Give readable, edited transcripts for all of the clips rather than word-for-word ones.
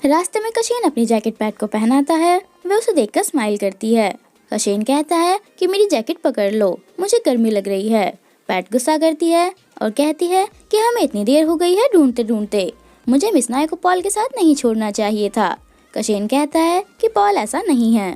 रास्ते में कशीन अपनी जैकेट पैट को पहनाता है। वह उसे देखकर स्माइल करती है। कशीन कहता है कि मेरी जैकेट पकड़ लो, मुझे गर्मी लग रही है। पैट गुस्सा करती है और कहती है कि हमें इतनी देर हो गई है ढूंढते ढूंढते, मुझे मिस नाय को पॉल के साथ नहीं छोड़ना चाहिए था। कशीन कहता है कि पॉल ऐसा नहीं है।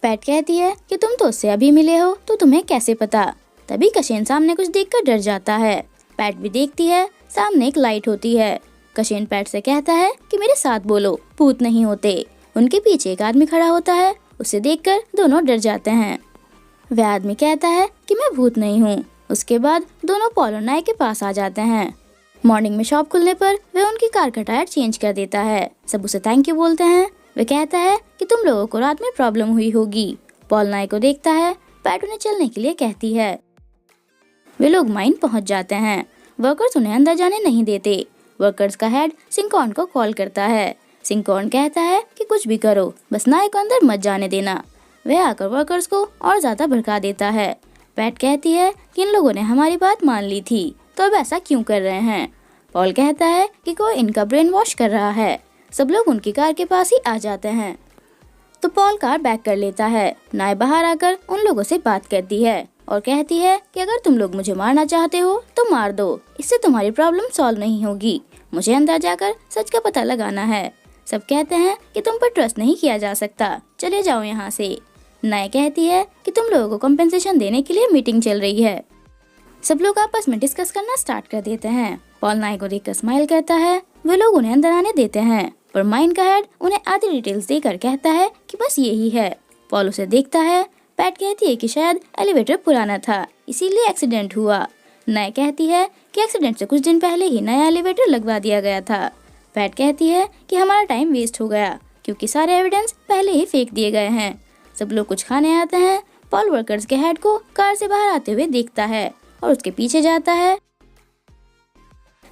पैट कहती है कि तुम तो उससे अभी मिले हो तो तुम्हें कैसे पता। तभी कशीन सामने कुछ देखकर डर जाता है। पैट भी देखती है, सामने एक लाइट होती है। कशीन पैट से कहता है कि मेरे साथ बोलो, भूत नहीं होते। उनके पीछे एक आदमी खड़ा होता है, उसे देखकर दोनों डर जाते हैं। वह आदमी कहता है कि मैं भूत नहीं हूँ। उसके बाद दोनों पॉल और नाय के पास आ जाते हैं। मॉर्निंग में शॉप खुलने पर वह उनकी कार का टायर चेंज कर देता है। सब उसे थैंक यू बोलते हैं। वह कहता है कि तुम लोगों को रात में प्रॉब्लम हुई होगी। पॉल नाय को देखता है। पैट उन्हें चलने के लिए कहती है। वे लोग माइन पहुंच जाते हैं। वर्कर्स उन्हें अंदर जाने नहीं देते। वर्कर्स का हेड सिंकॉन को कॉल करता है। सिंकॉन कहता है कि कुछ भी करो, बस नाय को अंदर मत जाने देना। वह आकर वर्कर्स को और ज्यादा भड़का देता है। पैट कहती है कि इन लोगों ने हमारी बात मान ली थी, तो अब ऐसा क्यों कर रहे हैं। पॉल कहता है कि कोई इनका ब्रेन वॉश कर रहा है। सब लोग उनकी कार के पास ही आ जाते हैं, तो पॉल कार बैक कर लेता है। नाय बाहर आकर उन लोगों से बात करती है और कहती है कि अगर तुम लोग मुझे मारना चाहते हो तो मार दो, इससे तुम्हारी प्रॉब्लम सॉल्व नहीं होगी। मुझे अंदर जाकर सच का पता लगाना है। सब कहते हैं कि तुम पर ट्रस्ट नहीं किया जा सकता, चले जाओ यहाँ से। नाय कहती है कि तुम लोगों को कम्पेंसेशन देने के लिए मीटिंग चल रही है। सब लोग आपस में डिस्कस करना स्टार्ट कर देते हैं। पॉल नाय को देखकर स्माइल करता है। वे लोग उन्हें अंदर आने देते हैं, पर माइन का हेड उन्हें आधी डिटेल्स देकर कहता है कि बस यही है। पॉल उसे देखता है। पैट कहती है कि शायद एलिवेटर पुराना था, इसीलिए एक्सीडेंट हुआ। नाय कहती है कि एक्सीडेंट से कुछ दिन पहले ही नया एलिवेटर लगवा दिया गया था। पैट कहती है कि हमारा टाइम वेस्ट हो गया, क्योंकि सारे एविडेंस पहले ही फेंक दिए गए हैं। सब लोग कुछ खाने आते हैं। पॉल वर्कर्स के हेड को कार से बाहर आते हुए देखता है और उसके पीछे जाता है।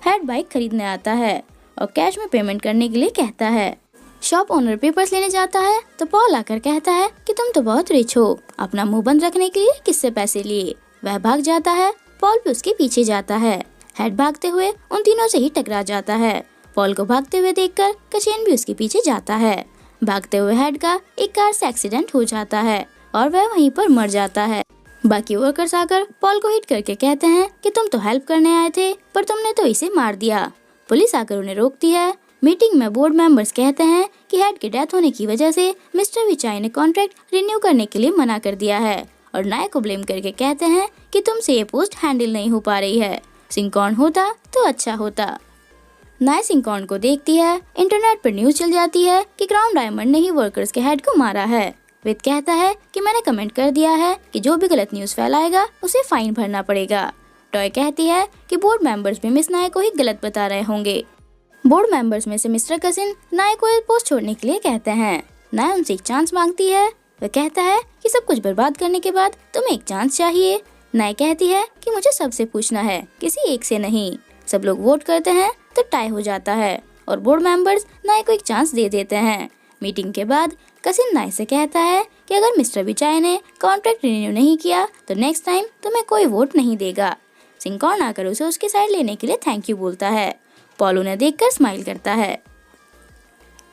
हेड बाइक खरीदने आता है और कैश में पेमेंट करने के लिए कहता है। शॉप ओनर पेपर्स लेने जाता है तो पॉल आकर कहता है कि तुम तो बहुत रिच हो, अपना मुंह बंद रखने के लिए किससे पैसे लिए। वह भाग जाता है। पॉल भी उसके पीछे जाता है। हेड भागते हुए उन तीनों से ही टकरा जाता है। पॉल को भागते हुए देखकर कशीन भी उसके पीछे जाता है। भागते हुए हेड का एक कार से एक्सीडेंट हो जाता है और वह वहीं पर मर जाता है। बाकी वर्कर्स आकर पॉल को हिट करके कहते हैं कि तुम तो हेल्प करने आए थे, पर तुमने तो इसे मार दिया। पुलिस आकर उन्हें रोकती है। मीटिंग में बोर्ड मेंबर्स कहते हैं कि हेड की डेथ होने की वजह से मिस्टर विचाई ने कॉन्ट्रैक्ट रिन्यू करने के लिए मना कर दिया है और नाय को ब्लेम करके कहते हैं कि तुमसे ये पोस्ट हैंडल नहीं हो पा रही है। सिंकॉन होता तो अच्छा होता। नाय सिंकॉन को देखती है। इंटरनेट पर न्यूज चल जाती है कि क्राउन डायमंड ने ही वर्कर्स के हेड को मारा है। विद कहता है कि मैंने कमेंट कर दिया है कि जो भी गलत न्यूज फैलाएगा उसे फाइन भरना पड़ेगा। टॉय कहती है कि बोर्ड मेंबर्स भी मिस नाय को ही गलत बता रहे होंगे। बोर्ड मेंबर्स में से मिस्टर कसिन नाय को पोस्ट छोड़ने के लिए कहते हैं। नाय उनसे एक चांस मांगती है। वह कहता है कि सब कुछ बर्बाद करने के बाद तुम्हें एक चांस चाहिए। नाय कहती है कि मुझे सबसे पूछना है, किसी एक से नहीं। सब लोग वोट करते हैं तो टाई हो जाता है और बोर्ड मेंबर्स नाय को एक चांस दे देते हैं। मीटिंग के बाद कसिन नाय से कहता है कि अगर मिस्टर विचाय ने कॉन्ट्रैक्ट रिन्यू नहीं किया तो नेक्स्ट टाइम तुम्हें कोई वोट नहीं देगा। सिंकॉन आकर उसे उसकी साइड लेने के लिए थैंक यू बोलता है। पॉल उन्हें देखकर स्माइल करता है।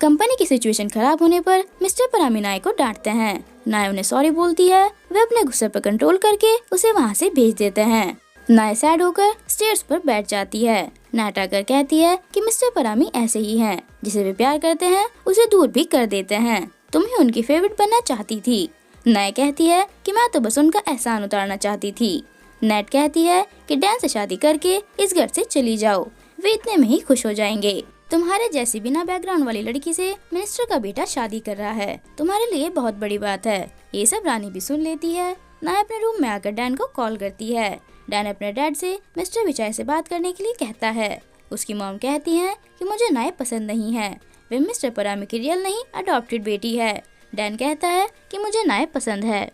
कंपनी की सिचुएशन खराब होने पर मिस्टर परामी नाय को डांटते हैं। नाय उन्हें सॉरी बोलती है। वे अपने गुस्से पर कंट्रोल करके उसे वहाँ से भेज देते हैं। नाय सैड होकर स्टेयर्स पर बैठ जाती है। नाट आकर कहती है कि मिस्टर परामी ऐसे ही हैं, जिसे वे प्यार करते हैं उसे दूर भी कर देते हैं। तुम ही उनकी फेवरेट बनना चाहती थी। नाय कहती है कि मैं तो बस उनका एहसान उतारना चाहती थी। नेट कहती है कि डैन से शादी करके इस घर से चली जाओ, वे इतने में ही खुश हो जाएंगे। तुम्हारे जैसी बिना बैकग्राउंड वाली लड़की से मिनिस्टर का बेटा शादी कर रहा है, तुम्हारे लिए बहुत बड़ी बात है। ये सब रानी भी सुन लेती है। नाय अपने रूम में आकर डैन को कॉल करती है। डैन अपने डैड से मिस्टर विचाय से बात करने के लिए कहता है। उसकी मॉम कहती है कि मुझे नाय पसंद नहीं है, वे मिस्टर परामी की रियल नहीं अडॉप्टेड बेटी है। डैन कहता है कि मुझे नाय पसंद है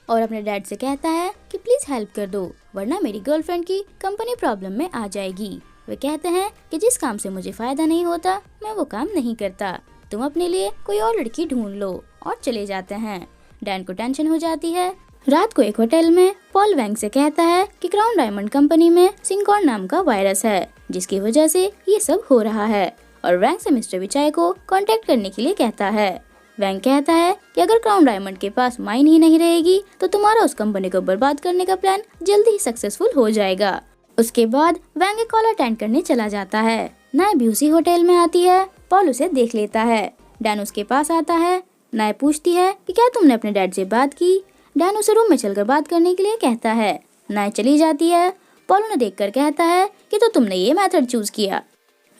और अपने डैड से कहता है कि प्लीज हेल्प कर दो, वरना मेरी गर्लफ्रेंड की कंपनी प्रॉब्लम में आ जाएगी। वे कहते हैं कि जिस काम से मुझे फायदा नहीं होता मैं वो काम नहीं करता, तुम अपने लिए कोई और लड़की ढूंढ लो, और चले जाते हैं। डैन को टेंशन हो जाती है। रात को एक होटल में पॉल वैंग से कहता है कि क्राउन डायमंड कंपनी में सिंकॉन नाम का वायरस है, जिसकी वजह से ये सब हो रहा है और वैंग से मिस्टर विचाय को कांटेक्ट करने के लिए कहता है। वैंग कहता है कि अगर क्राउन डायमंड के पास माइन ही नहीं रहेगी तो तुम्हारा उस कंपनी को बर्बाद करने का प्लान जल्दी ही सक्सेसफुल हो जाएगा। उसके बाद वैंग एक कॉल अटेंड करने चला जाता है। नाय भी उसी होटल में आती है। पॉल उसे देख लेता है। डैन उसके पास आता है। नाय पूछती है कि क्या तुमने अपने डैड से बात की। डैन उसे रूम में चलकर बात करने के लिए कहता है। नाय चली जाती है। पॉल उन्हें देखकर कहता है कि तो तुमने ये मेथड चूज किया।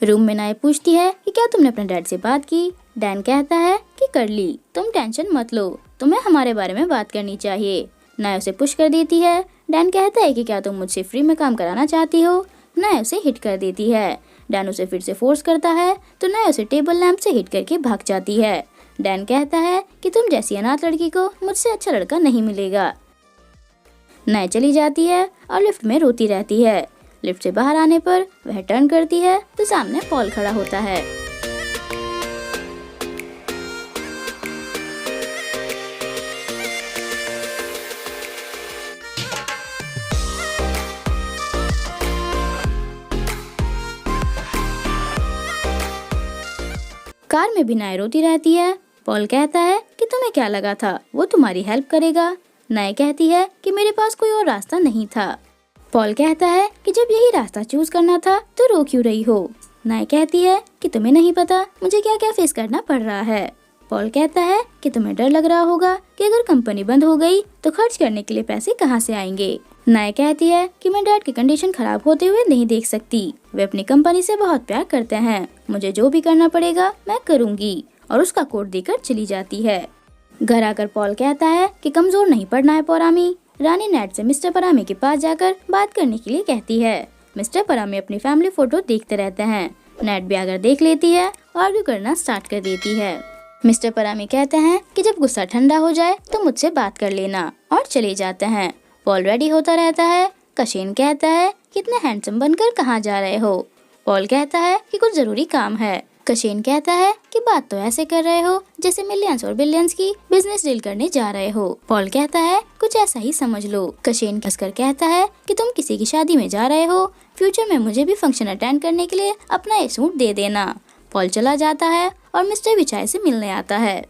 रूम में नाय पूछती है कि क्या तुमने अपने डैड से बात की। डैन कहता है कि कर ली, तुम टेंशन मत लो, तुम्हें हमारे बारे में बात करनी चाहिए। नाय उसे पुश कर देती है। डैन कहता है कि क्या तुम मुझसे फ्री में काम कराना चाहती हो। नाय उसे हिट कर देती है। डैन उसे फिर से फोर्स करता है तो नाय उसे टेबल लैंप से हिट करके भाग जाती है। डैन कहता है कि तुम जैसी अनाथ लड़की को मुझसे अच्छा लड़का नहीं मिलेगा। नाय चली जाती है और लिफ्ट में रोती रहती है। लिफ्ट से बाहर आने पर वह टर्न करती है तो सामने पॉल खड़ा होता है। कार में भी नाय रोती रहती है। पॉल कहता है कि तुम्हें क्या लगा था वो तुम्हारी हेल्प करेगा। नाय कहती है कि मेरे पास कोई और रास्ता नहीं था। पॉल कहता है कि जब यही रास्ता चूज करना था तो रो क्यों रही हो। नाय कहती है कि तुम्हें नहीं पता मुझे क्या क्या फेस करना पड़ रहा है। पॉल कहता है कि तुम्हें डर लग रहा होगा कि अगर कंपनी बंद हो गई तो खर्च करने के लिए पैसे कहाँ से आएंगे। नाय कहती है कि मैं डैड की कंडीशन खराब होते हुए नहीं देख सकती। वे अपनी कंपनी से बहुत प्यार करते हैं। मुझे जो भी करना पड़ेगा मैं करूँगी, और उसका कोड देकर चली जाती है। घर आकर पॉल कहता है कि कमजोर नहीं पड़ना है परामी। रानी नेट से मिस्टर परामी के पास जाकर बात करने के लिए कहती है। मिस्टर परामी अपनी फैमिली फोटो देखते रहते हैं। नेट भी आकर देख लेती है और आर्ग्यू करना स्टार्ट कर देती है। मिस्टर परामी कहते हैं कि जब गुस्सा ठंडा हो जाए तो मुझसे बात कर लेना, और चले जाते हैं। पॉल रेडी होता रहता है। कशेन कहता है कि इतने हैंडसम बनकर कहाँ जा रहे हो। पॉल कहता है कि कुछ जरूरी काम है। कशेन कहता है कि बात तो ऐसे कर रहे हो जैसे मिलियंस और बिलियंस की बिजनेस डील करने जा रहे हो। पॉल कहता है कुछ ऐसा ही समझ लो। कशेन हंसकर कहता है कि तुम किसी की शादी में जा रहे हो, फ्यूचर में मुझे भी फंक्शन अटेंड करने के लिए अपना ये सूट दे देना। पॉल चला जाता है और मिस्टर विचाय से मिलने आता है।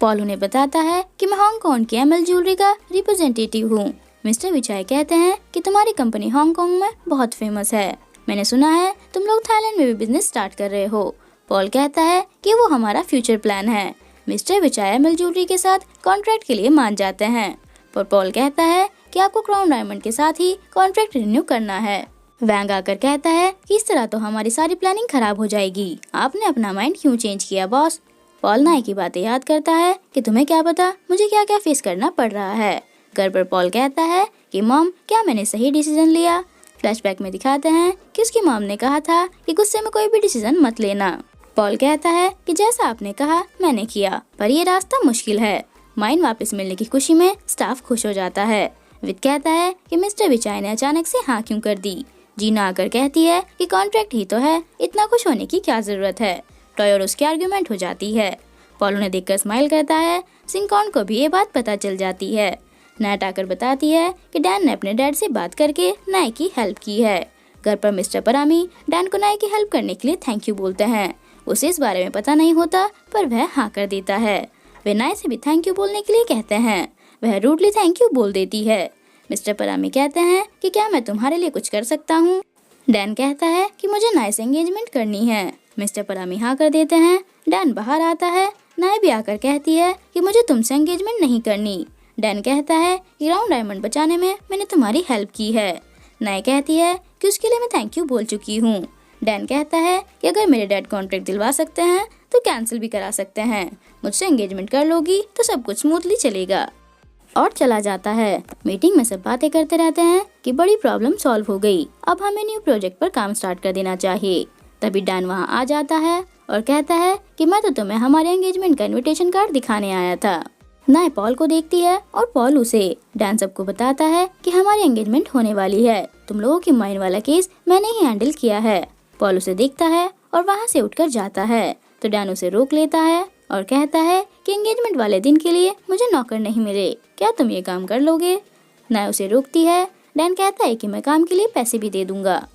पॉल उन्हें बताता है कि मैं हांगकांग की एमएल ज्वेलरी का रिप्रेजेंटेटिव हूँ। मिस्टर विचाय कहते हैं कि तुम्हारी कंपनी हांगकांग में बहुत फेमस है। मैंने सुना है तुम लोग थाईलैंड में भी बिजनेस स्टार्ट कर रहे हो। पॉल कहता है कि वो हमारा फ्यूचर प्लान है। मिस्टर विचाय एमएल ज्वेलरी के साथ कॉन्ट्रैक्ट के लिए मान जाते हैं, पर पॉल कहता है कि आपको क्राउन डायमंड के साथ ही कॉन्ट्रैक्ट रिन्यू करना है। वैंग आकर कहता है कि इस तरह तो हमारी सारी प्लानिंग खराब हो जाएगी। आपने अपना माइंड क्यों चेंज किया बॉस। पॉल नाय की बातें याद करता है कि तुम्हें क्या पता मुझे क्या क्या फेस करना पड़ रहा है। घर पर पॉल कहता है कि मॉम क्या मैंने सही डिसीजन लिया। फ्लैशबैक में दिखाते हैं कि उसकी मॉम ने कहा था कि गुस्से में कोई भी डिसीजन मत लेना। पॉल कहता है कि जैसा आपने कहा मैंने किया, पर ये रास्ता मुश्किल है। माइन वापस मिलने की खुशी में स्टाफ खुश हो जाता है। विद कहता है कि मिस्टर विचाय ने अचानक से हाँ क्यों कर दी। जीना आकर कहती है कि कॉन्ट्रैक्ट ही तो है, इतना खुश होने की क्या जरूरत है। टॉय और उसकी आर्ग्यूमेंट हो जाती है। पॉल उन्हें देखकर स्माइल करता है। सिंकॉन को भी ये बात पता चल जाती है। नैट आकर बताती है कि डैन ने अपने डैड से बात करके नाय की हेल्प की है। घर पर मिस्टर परामी डैन को नाय की हेल्प करने के लिए थैंक यू बोलते हैं। उसे इस बारे में पता नहीं होता, पर वह हाँ कर देता है। वे नाय से भी थैंक यू बोलने के लिए कहते हैं। वह रूडली थैंक यू बोल देती है। मिस्टर परामी कहते हैं कि क्या मैं तुम्हारे लिए कुछ कर सकता हूँ। डैन कहता है कि मुझे नाय से एंगेजमेंट करनी है। मिस्टर परामी हाँ कर देते हैं। डैन बाहर आता है। नाय भी आकर कहती है कि मुझे तुमसे एंगेजमेंट नहीं करनी। डैन कहता है कि क्राउन डायमंड बचाने में मैंने तुम्हारी हेल्प की है। नाय कहती है कि उसके लिए मैं थैंक यू बोल चुकी हूँ। डैन कहता है कि अगर मेरे डैड कॉन्ट्रैक्ट दिलवा सकते हैं तो कैंसिल भी करा सकते हैं। मुझसे एंगेजमेंट कर लोगी तो सब कुछ स्मूथली चलेगा। और चला जाता है। मीटिंग में सब बातें करते रहते हैं कि बड़ी प्रॉब्लम सॉल्व हो गई, अब हमें न्यू प्रोजेक्ट पर काम स्टार्ट कर देना चाहिए। तभी डैन वहाँ आ जाता है और कहता है कि मैं तो तुम्हें हमारे एंगेजमेंट का इन्विटेशन कार्ड दिखाने आया था। नाय पॉल को देखती है और पॉल उसे। डैन सबको बताता है कि हमारी एंगेजमेंट होने वाली है। तुम लोगों की माइन वाला केस मैंने ही हैंडल किया है। पॉल उसे देखता है और वहाँ से उठकर जाता है, तो डैन उसे रोक लेता है और कहता है कि एंगेजमेंट वाले दिन के लिए मुझे नौकर नहीं मिले, क्या तुम ये काम कर लोगे। नाय उसे रोकती है। डैन कहता है कि मैं काम के लिए पैसे भी दे दूंगा।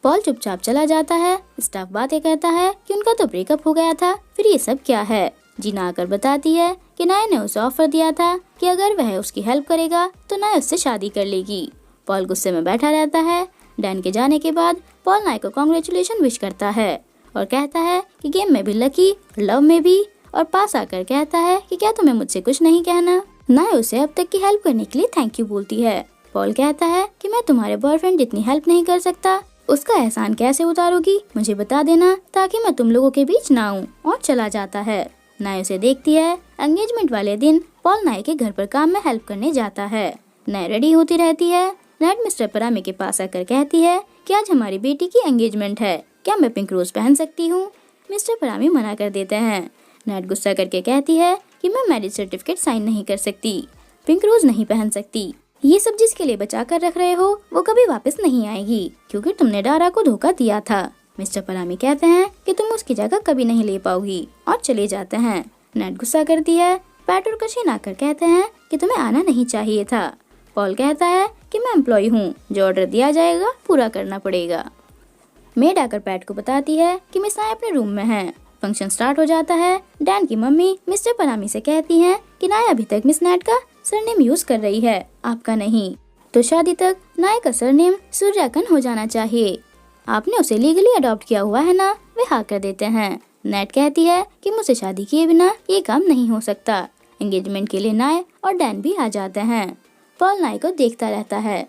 पॉल चुपचाप चला जाता है। स्टाफ बातें करता है कि उनका तो ब्रेकअप हो गया था, फिर ये सब क्या है। जीना आकर बताती है कि नाय ने उसे ऑफर दिया था कि अगर वह उसकी हेल्प करेगा तो नाय उससे शादी कर लेगी। पॉल गुस्से में बैठा रहता है। डैन के जाने के बाद पॉल नाय को कांग्रेचुलेशन विश करता है और कहता है कि गेम में भी लकी, लव में भी, और पास आकर कहता है कि क्या तुम्हें मुझसे कुछ नहीं कहना। नाय उसे अब तक की हेल्प करने के लिए थैंक यू बोलती है। पॉल कहता है कि मैं तुम्हारे बॉयफ्रेंड जितनी हेल्प नहीं कर सकता, उसका एहसान कैसे उतारोगी, मुझे बता देना ताकि मैं तुम लोगों के बीच ना आऊं, और चला जाता है। नाय उसे देखती है। एंगेजमेंट वाले दिन पॉल नाय के घर पर काम में हेल्प करने जाता है। नाय रेडी होती रहती है। नेट मिस्टर परामी के पास आकर कहती है कि आज हमारी बेटी की एंगेजमेंट है, क्या मैं पिंक रोज पहन सकती हूँ। मिस्टर परामी मना कर देते हैं। नेट गुस्सा करके कहती है कि मैं मैरिज सर्टिफिकेट साइन नहीं कर सकती, पिंक रोज नहीं पहन सकती। ये सब जिसके लिए बचा कर रख रहे हो वो कभी वापस नहीं आएगी, क्योंकि तुमने डारा को धोखा दिया था। मिस्टर परामी कहते हैं कि तुम उसकी जगह कभी नहीं ले पाओगी, और चले जाते हैं। नेट गुस्सा करती है। पैट और कशिन आकर कहते हैं कि तुम्हें आना नहीं चाहिए था। पॉल कहता है कि मैं एम्प्लॉय हूँ, जो ऑर्डर दिया जाएगा पूरा करना पड़ेगा। मेड आकर पैट को बताती है कि मिस नाय अपने रूम में है। फंक्शन स्टार्ट हो जाता है। डैन की मम्मी मिस्टर परामी से कहती है कि नाय अभी तक मिस नेट का सरनेम यूज कर रही है, आपका नहीं, तो शादी तक नाय का सरनेम सूर्याकन हो जाना चाहिए। आपने उसे लीगली अडॉप्ट किया हुआ है ना। वे हाँ कर देते हैं। नेट कहती है कि मुझसे शादी किए बिना ये काम नहीं हो सकता। एंगेजमेंट के लिए नाय और डैन भी आ जाते हैं। पॉल नाय को देखता रहता है।